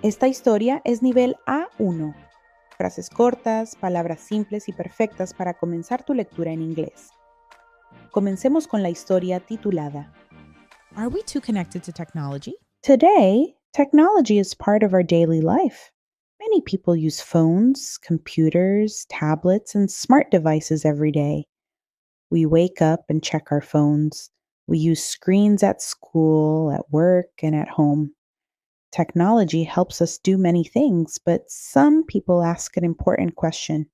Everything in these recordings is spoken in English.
Esta historia es nivel A1. Frases cortas, palabras simples y perfectas para comenzar tu lectura en inglés. Comencemos con la historia titulada Are we too connected to technology? Today, technology is part of our daily life. Many people use phones, computers, tablets, and smart devices every day. We wake up and check our phones. We use screens at school, at work, and at home. Technology helps us do many things, but some people ask an important question.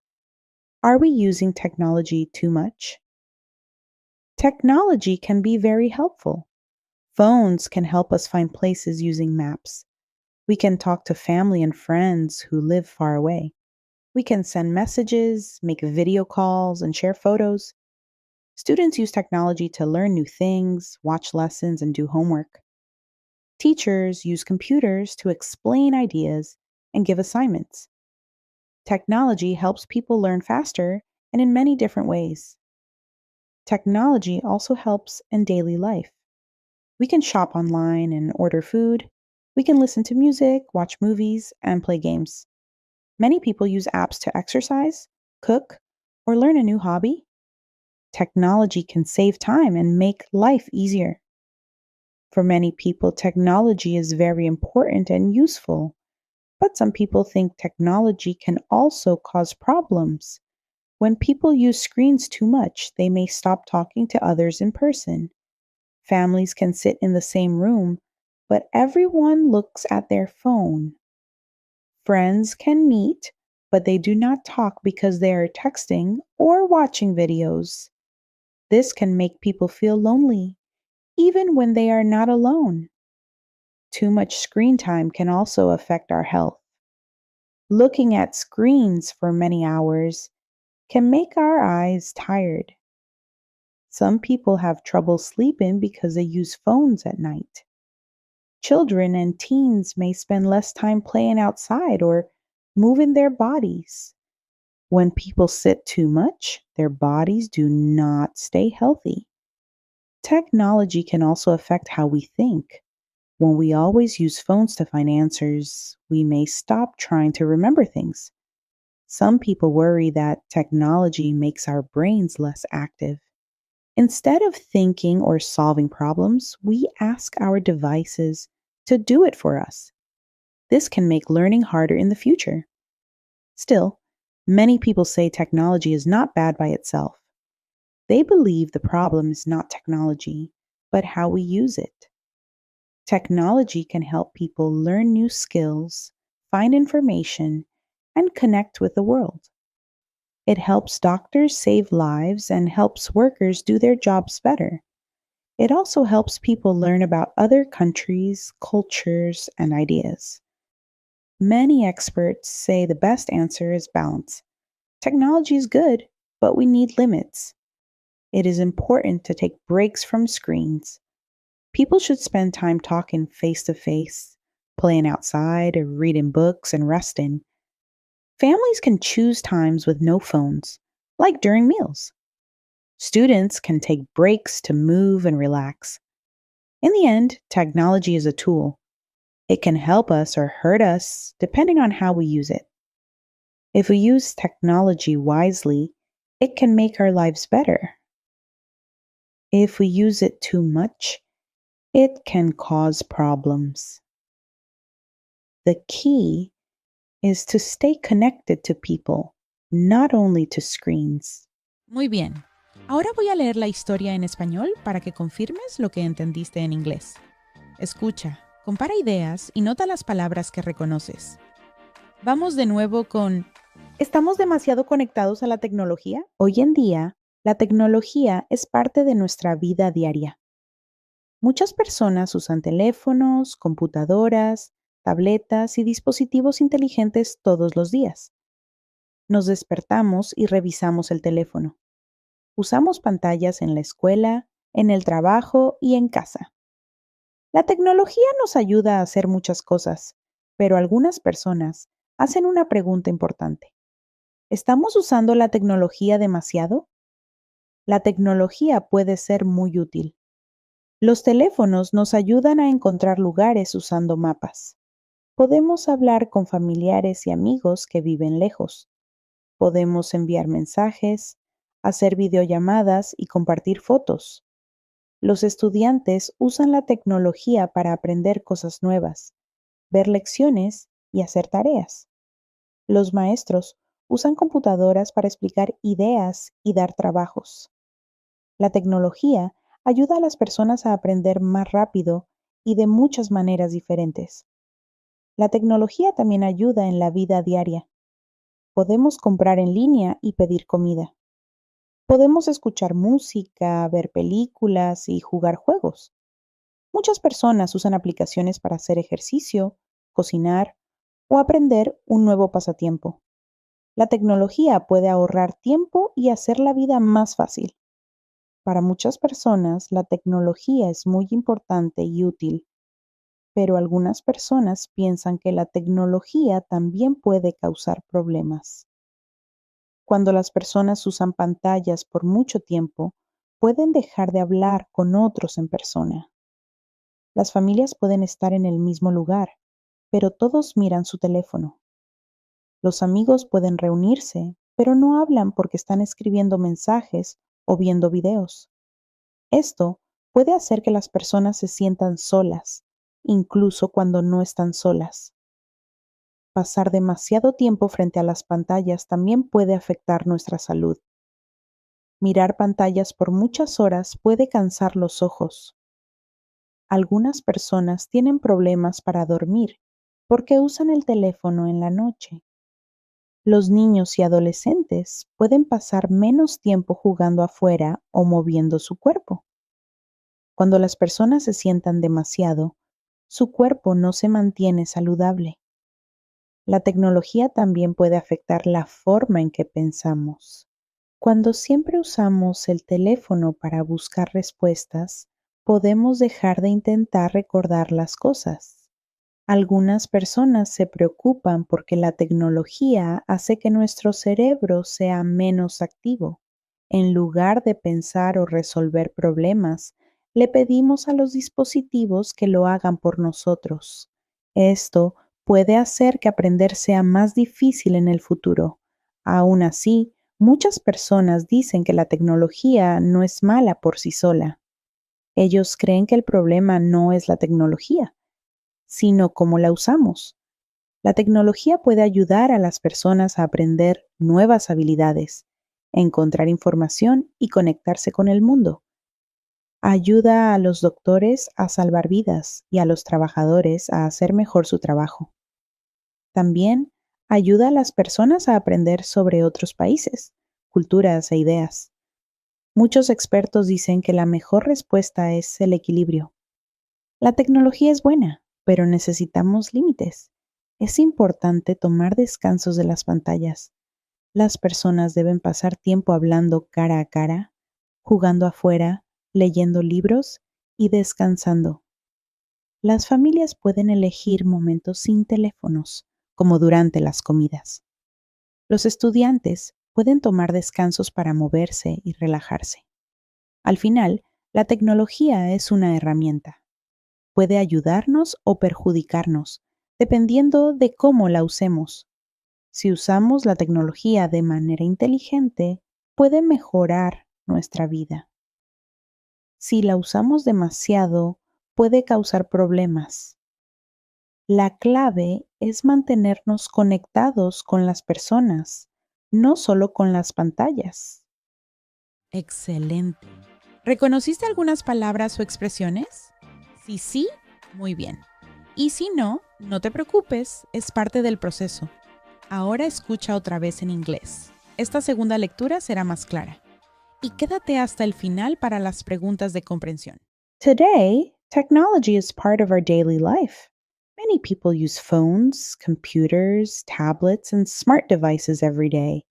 Are we using technology too much? Technology can be very helpful. Phones can help us find places using maps. We can talk to family and friends who live far away. We can send messages, make video calls, and share photos. Students use technology to learn new things, watch lessons, and do homework. Teachers use computers to explain ideas and give assignments. Technology helps people learn faster and in many different ways. Technology also helps in daily life. We can shop online and order food. We can listen to music, watch movies, and play games. Many people use apps to exercise, cook, or learn a new hobby. Technology can save time and make life easier. For many people, technology is very important and useful, but some people think technology can also cause problems. When people use screens too much, they may stop talking to others in person. Families can sit in the same room, but everyone looks at their phone. Friends can meet, but they do not talk because they are texting or watching videos. This can make people feel lonely, even when they are not alone. Too much screen time can also affect our health. Looking at screens for many hours can make our eyes tired. Some people have trouble sleeping because they use phones at night. Children and teens may spend less time playing outside or moving their bodies. When people sit too much, their bodies do not stay healthy. Technology can also affect how we think. When we always use phones to find answers, we may stop trying to remember things. Some people worry that technology makes our brains less active. Instead of thinking or solving problems, we ask our devices to do it for us. This can make learning harder in the future. Still, many people say technology is not bad by itself. They believe the problem is not technology, but how we use it. Technology can help people learn new skills, find information, and connect with the world. It helps doctors save lives and helps workers do their jobs better. It also helps people learn about other countries, cultures, and ideas. Many experts say the best answer is balance. Technology is good, but we need limits. It is important to take breaks from screens. People should spend time talking face to face, playing outside, or reading books and resting. Families can choose times with no phones, like during meals. Students can take breaks to move and relax. In the end, technology is a tool. It can help us or hurt us depending on how we use it. If we use technology wisely, it can make our lives better. If we use it too much, it can cause problems. The key is to stay connected to people, not only to screens. Muy bien. Ahora voy a leer la historia en español para que confirmes lo que entendiste en inglés. Escucha, compara ideas y nota las palabras que reconoces. Vamos de nuevo con ¿Estamos demasiado conectados a la tecnología? Hoy en día, la tecnología es parte de nuestra vida diaria. Muchas personas usan teléfonos, computadoras, tabletas y dispositivos inteligentes todos los días. Nos despertamos y revisamos el teléfono. Usamos pantallas en la escuela, en el trabajo y en casa. La tecnología nos ayuda a hacer muchas cosas, pero algunas personas hacen una pregunta importante. ¿Estamos usando la tecnología demasiado? La tecnología puede ser muy útil. Los teléfonos nos ayudan a encontrar lugares usando mapas. Podemos hablar con familiares y amigos que viven lejos. Podemos enviar mensajes, hacer videollamadas y compartir fotos. Los estudiantes usan la tecnología para aprender cosas nuevas, ver lecciones y hacer tareas. Los maestros usan computadoras para explicar ideas y dar trabajos. La tecnología ayuda a las personas a aprender más rápido y de muchas maneras diferentes. La tecnología también ayuda en la vida diaria. Podemos comprar en línea y pedir comida. Podemos escuchar música, ver películas y jugar juegos. Muchas personas usan aplicaciones para hacer ejercicio, cocinar o aprender un nuevo pasatiempo. La tecnología puede ahorrar tiempo y hacer la vida más fácil. Para muchas personas, la tecnología es muy importante y útil, pero algunas personas piensan que la tecnología también puede causar problemas. Cuando las personas usan pantallas por mucho tiempo, pueden dejar de hablar con otros en persona. Las familias pueden estar en el mismo lugar, pero todos miran su teléfono. Los amigos pueden reunirse, pero no hablan porque están escribiendo mensajes o viendo videos. Esto puede hacer que las personas se sientan solas, incluso cuando no están solas. Pasar demasiado tiempo frente a las pantallas también puede afectar nuestra salud. Mirar pantallas por muchas horas puede cansar los ojos. Algunas personas tienen problemas para dormir porque usan el teléfono en la noche. Los niños y adolescentes pueden pasar menos tiempo jugando afuera o moviendo su cuerpo. Cuando las personas se sientan demasiado, su cuerpo no se mantiene saludable. La tecnología también puede afectar la forma en que pensamos. Cuando siempre usamos el teléfono para buscar respuestas, podemos dejar de intentar recordar las cosas. Algunas personas se preocupan porque la tecnología hace que nuestro cerebro sea menos activo. En lugar de pensar o resolver problemas, le pedimos a los dispositivos que lo hagan por nosotros. Esto puede hacer que aprender sea más difícil en el futuro. Aún así, muchas personas dicen que la tecnología no es mala por sí sola. Ellos creen que el problema no es la tecnología, sino cómo la usamos. La tecnología puede ayudar a las personas a aprender nuevas habilidades, encontrar información y conectarse con el mundo. Ayuda a los doctores a salvar vidas y a los trabajadores a hacer mejor su trabajo. También ayuda a las personas a aprender sobre otros países, culturas e ideas. Muchos expertos dicen que la mejor respuesta es el equilibrio. La tecnología es buena, pero necesitamos límites. Es importante tomar descansos de las pantallas. Las personas deben pasar tiempo hablando cara a cara, jugando afuera, leyendo libros y descansando. Las familias pueden elegir momentos sin teléfonos, como durante las comidas. Los estudiantes pueden tomar descansos para moverse y relajarse. Al final, la tecnología es una herramienta. Puede ayudarnos o perjudicarnos, dependiendo de cómo la usemos. Si usamos la tecnología de manera inteligente, puede mejorar nuestra vida. Si la usamos demasiado, puede causar problemas. La clave es mantenernos conectados con las personas, no solo con las pantallas. Excelente. ¿Reconociste algunas palabras o expresiones? Si sí, muy bien. Y si no, no te preocupes, es parte del proceso. Ahora escucha otra vez en inglés. Esta segunda lectura será más clara. Y quédate hasta el final para las preguntas de comprensión. Today, technology is part of our daily life. Many people use phones, computers, tablets, and smart devices every day.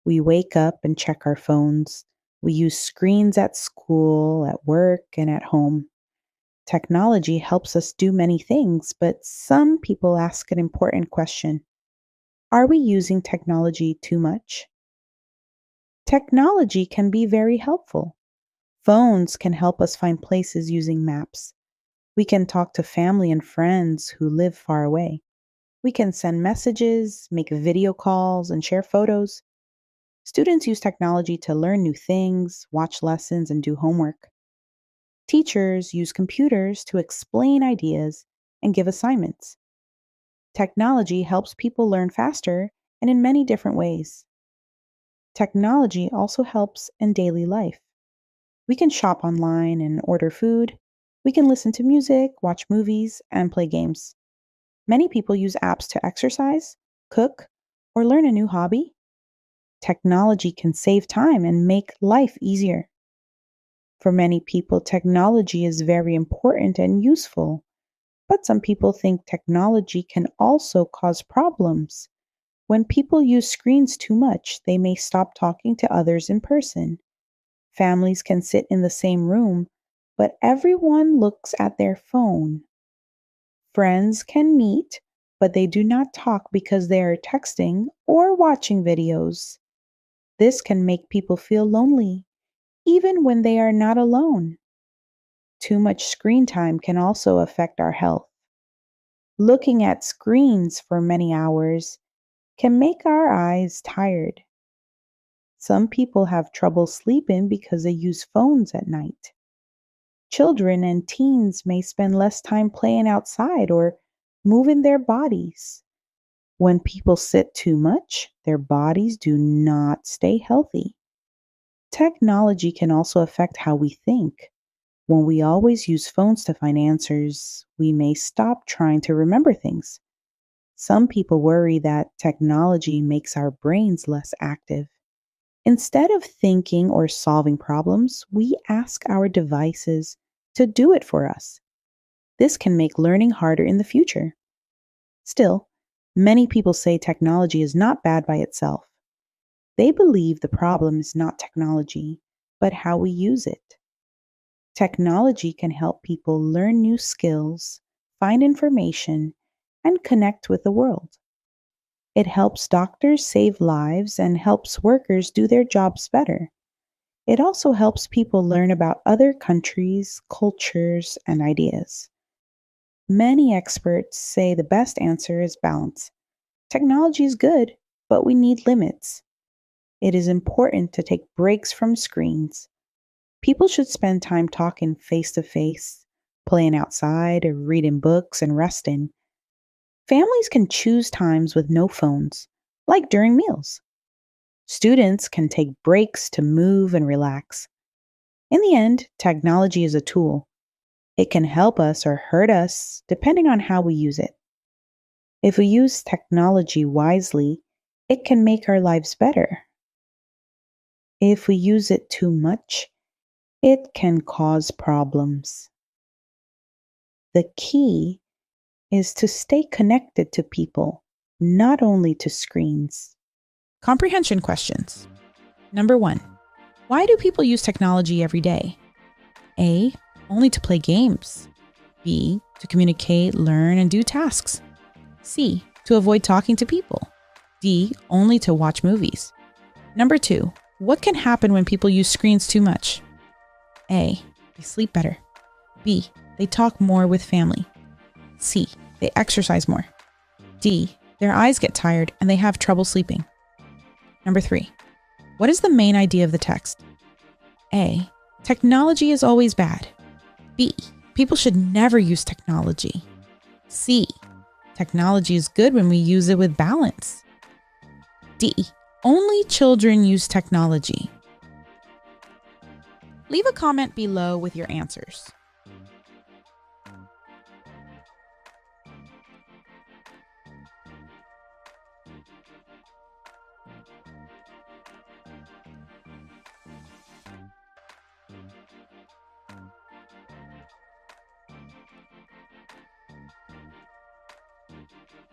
We wake up and check our phones. We use screens at school, at work, and at home. Technology helps us do many things, but some people ask an important question. Are we using technology too much? Technology can be very helpful. Phones can help us find places using maps. We can talk to family and friends who live far away. We can send messages, make video calls, and share photos. Students use technology to learn new things, watch lessons, and do homework. Teachers use computers to explain ideas and give assignments. Technology helps people learn faster and in many different ways. Technology also helps in daily life. We can shop online and order food. We can listen to music, watch movies, and play games. Many people use apps to exercise, cook, or learn a new hobby. Technology can save time and make life easier. For many people, technology is very important and useful, but some people think technology can also cause problems. When people use screens too much, they may stop talking to others in person. Families can sit in the same room, but everyone looks at their phone. Friends can meet, but they do not talk because they are texting or watching videos. This can make people feel lonely, even when they are not alone. Too much screen time can also affect our health. Looking at screens for many hours can make our eyes tired. Some people have trouble sleeping because they use phones at night. Children and teens may spend less time playing outside or moving their bodies. When people sit too much, their bodies do not stay healthy. Technology can also affect how we think. When we always use phones to find answers, we may stop trying to remember things. Some people worry that technology makes our brains less active. Instead of thinking or solving problems, we ask our devices to do it for us. This can make learning harder in the future. Still, many people say technology is not bad by itself. They believe the problem is not technology, but how we use it. Technology can help people learn new skills, find information, and connect with the world. It helps doctors save lives and helps workers do their jobs better. It also helps people learn about other countries, cultures, and ideas. Many experts say the best answer is balance. Technology is good, but we need limits. It is important to take breaks from screens. People should spend time talking face to face, playing outside, or reading books and resting. Families can choose times with no phones, like during meals. Students can take breaks to move and relax. In the end, technology is a tool. It can help us or hurt us depending on how we use it. If we use technology wisely, it can make our lives better. If we use it too much, it can cause problems. The key is to stay connected to people, not only to screens. Comprehension questions. Number 1. Why do people use technology every day? A. Only to play games. B. To communicate, learn, and do tasks. C. To avoid talking to people. D. Only to watch movies. Number 2. What can happen when people use screens too much? A. They sleep better. B. They talk more with family. C. They exercise more. D. Their eyes get tired and they have trouble sleeping. Number 3. What is the main idea of the text? A. Technology is always bad. B. People should never use technology. C. Technology is good when we use it with balance. D. Only children use technology. Leave a comment below with your answers.